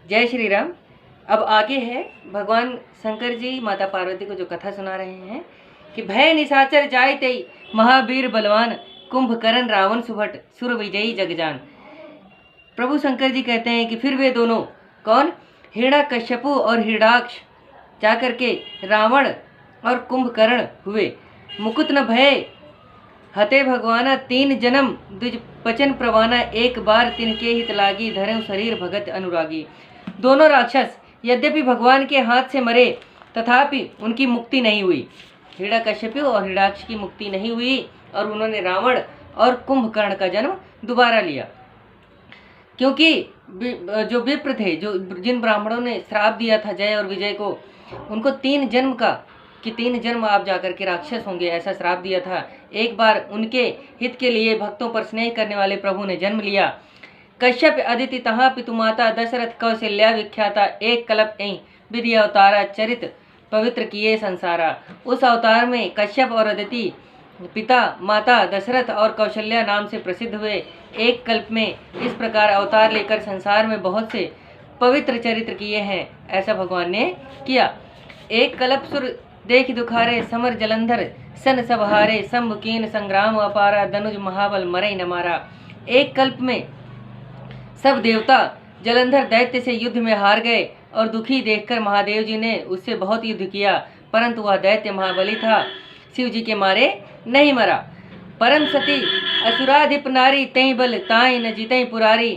जय श्री राम। अब आगे है भगवान शंकर जी माता पार्वती को जो कथा सुना रहे हैं कि भय निशाचर जाय तई महावीर बलवान कुंभकर्ण रावण सुभट सुर विजयी जगजान। प्रभु शंकर जी कहते हैं कि फिर वे दोनों कौन, हिरण्यकश्यपु और हिरण्याक्ष जाकर के रावण और कुंभकर्ण हुए। मुकुट न भय हते भगवाना तीन जन्म द्विज पचन प्रवाना एक बार तिनके हित लागी धर्म शरीर भगत अनुरागी। दोनों राक्षस यद्यपि भगवान के हाथ से मरे तथापि उनकी मुक्ति नहीं हुई। हिरण्यकश्यपु और हिरण्याक्ष की मुक्ति नहीं हुई और उन्होंने रावण और कुंभकर्ण का जन्म दोबारा लिया, क्योंकि जो विप्र थे, जो जिन ब्राह्मणों ने श्राप दिया था जय और विजय को, उनको 3 जन्म का कि 3 जन्म आप जाकर के राक्षस होंगे ऐसा श्राप दिया था। एक बार उनके हित के लिए भक्तों पर स्नेह करने वाले प्रभु ने जन्म लिया। कश्यप अदिति तहाँ पितु माता दशरथ कौशल्या विख्याता एक कल्प ऐ विधि अवतारा चरित पवित्र किए संसारा। उस अवतार में कश्यप और अदिति पिता माता दशरथ और कौशल्या नाम से प्रसिद्ध हुए। एक कल्प में इस प्रकार अवतार लेकर संसार में बहुत से पवित्र चरित्र किए हैं, ऐसा भगवान ने किया। एक कल्प सुर देख दुखारे समर जलंधर सन सब हारे शंभुकीन संग्राम अपारा धनुज महाबल मरई न मारा। एक कल्प में सब देवता जलंधर दैत्य से युद्ध में हार गए और दुखी देखकर महादेव जी ने उससे बहुत युद्ध किया, परंतु वह दैत्य महाबली था, शिव जी के मारे नहीं मरा। परम सती असुराधिप नारी तई बल ताई न जीतई पुरारी।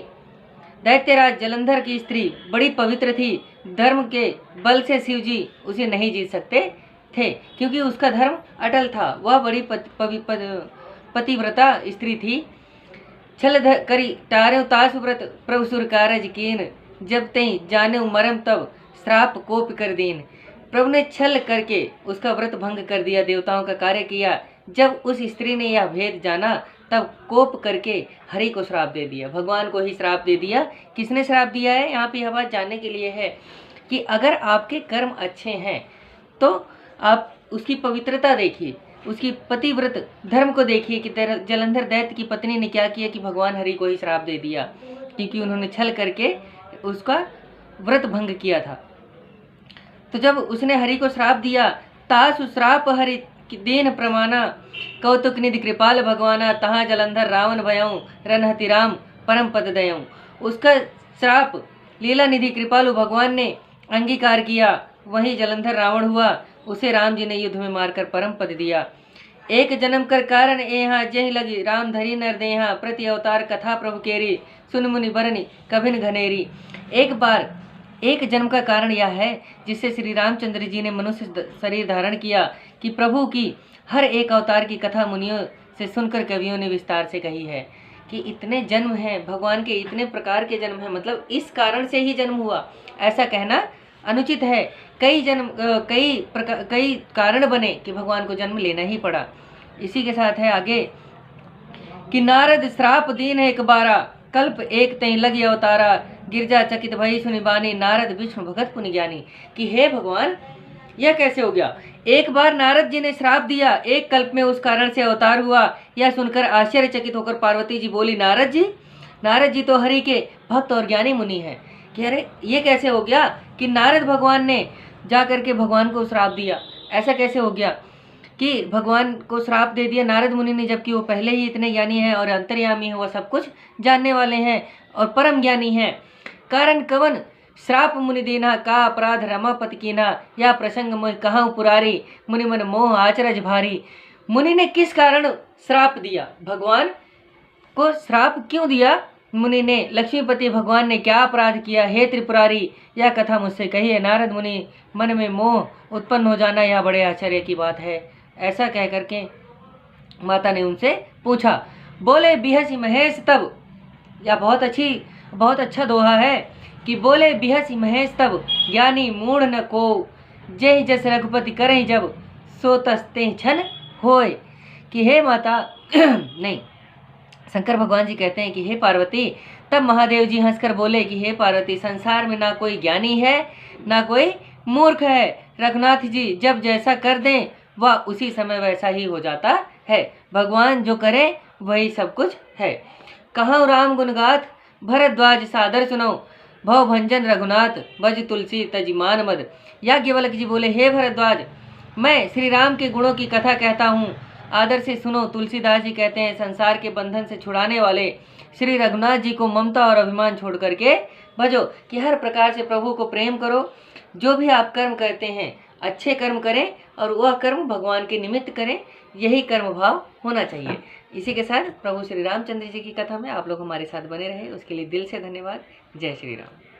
दैत्यराज जलंधर की स्त्री बड़ी पवित्र थी, धर्म के बल से शिव जी उसे नहीं जीत सकते थे, क्योंकि उसका धर्म अटल था। वह बड़ी पतिव्रता स्त्री थी। छल करी टारे तासु व्रत प्रभु सुर कारज कीन जब तई जाने मरम तब श्राप कोप कर दीन। प्रभु ने छल करके उसका व्रत भंग कर दिया, देवताओं का कार्य किया। जब उस स्त्री ने यह भेद जाना तब कोप करके हरि को श्राप दे दिया, भगवान को ही श्राप दे दिया। किसने श्राप दिया है, यहाँ पे यह बात जानने के लिए है कि अगर आपके कर्म अच्छे हैं तो आप उसकी पवित्रता देखिए, उसकी पतिव्रत धर्म को देखिए कि जलंधर दैत्य की पत्नी ने क्या किया कि भगवान हरि को ही श्राप दे दिया, क्योंकि उन्होंने छल करके उसका व्रत भंग किया था। तो जब उसने हरि को श्राप दिया, तासु श्राप हरि देन प्रमाना कौतुक निधि कृपाल भगवाना तहाँ जलंधर रावण भयऊँ रनहति राम परम पद दयऊँ। उसका श्राप लीला निधि कृपालु भगवान ने अंगीकार किया, वही जलंधर रावण हुआ, उसे राम जी ने युद्ध में मारकर परम पद दिया। एक जन्म कर कारण यहाँ जय लगी राम धरी नर देहा प्रति अवतार कथा प्रभु केरी सुन मुनि बरनी कभिन घनेरी। एक बार एक जन्म का कारण यह है जिससे श्री रामचंद्र जी ने मनुष्य शरीर धारण किया कि प्रभु की हर एक अवतार की कथा मुनियों से सुनकर कवियों ने विस्तार से कही है कि इतने जन्म हैं भगवान के, इतने प्रकार के जन्म हैं, मतलब इस कारण से ही जन्म हुआ, ऐसा कहना अनुचित है। कई कारण बने कि भगवान को जन्म लेना ही पड़ा। इसी के साथ है आगे कि नारद श्राप दीन एक बारा कल्प एक तई लगी अवतारा गिरजा चकित भई सुनि बानी नारद विष्णु भगत पुनि ज्ञानी। कि हे भगवान, यह कैसे हो गया? एक बार नारद जी ने श्राप दिया, एक कल्प में उस कारण से अवतार हुआ। यह सुनकर आश्चर्यचकित होकर पार्वती जी बोली, नारद जी तो हरि के भक्त और ज्ञानी मुनि हैं। कि अरे ये कैसे हो गया कि नारद भगवान ने जा करके भगवान को श्राप दिया? ऐसा कैसे हो गया कि भगवान को श्राप दे दिया नारद मुनि ने, जबकि वो पहले ही इतने ज्ञानी हैं और अंतर्यामी हैं, वह सब कुछ जानने वाले हैं और परम ज्ञानी हैं। कारण कवन श्राप मुनि दीना का अपराध रमापति कीना या प्रसंग मोह कहाँ पुरारी मुनि मन मोह आचरज भारी। मुनि ने किस कारण श्राप दिया, भगवान को श्राप क्यों दिया मुनि ने? लक्ष्मीपति भगवान ने क्या अपराध किया? हे त्रिपुरारी, यह कथा मुझसे कही है। नारद मुनि मन में मोह उत्पन्न हो जाना यह बड़े आश्चर्य की बात है। ऐसा कह करके माता ने उनसे पूछा। बोले बिहसी महेश तब, या बहुत अच्छा दोहा है कि बोले बिहसी महेश तब ज्ञानी मूढ़ न को जय जस रघुपति करें जब सो तस्ते छन होय। कि हे माता नहीं, शंकर भगवान जी कहते हैं कि हे पार्वती, तब महादेव जी हंसकर बोले कि हे पार्वती, संसार में ना कोई ज्ञानी है ना कोई मूर्ख है। रघुनाथ जी जब जैसा कर दें वह उसी समय वैसा ही हो जाता है। भगवान जो करे वही सब कुछ है। कहाँ राम गुणगाथ भरद्वाज सादर सुनो भव भंजन रघुनाथ भज तुलसी तजिमान मद। याज्ञवल्क्य जी बोले, हे भरद्वाज, मैं श्री राम के गुणों की कथा कहता हूँ, आदर से सुनो। तुलसीदास जी कहते हैं, संसार के बंधन से छुड़ाने वाले श्री रघुनाथ जी को ममता और अभिमान छोड़ करके भजो, कि हर प्रकार से प्रभु को प्रेम करो। जो भी आप कर्म करते हैं अच्छे कर्म करें और वह कर्म भगवान के निमित्त करें, यही कर्म भाव होना चाहिए। इसी के साथ प्रभु श्री रामचंद्र जी की कथा में आप लोग हमारे साथ बने रहे, उसके लिए दिल से धन्यवाद। जय श्री राम।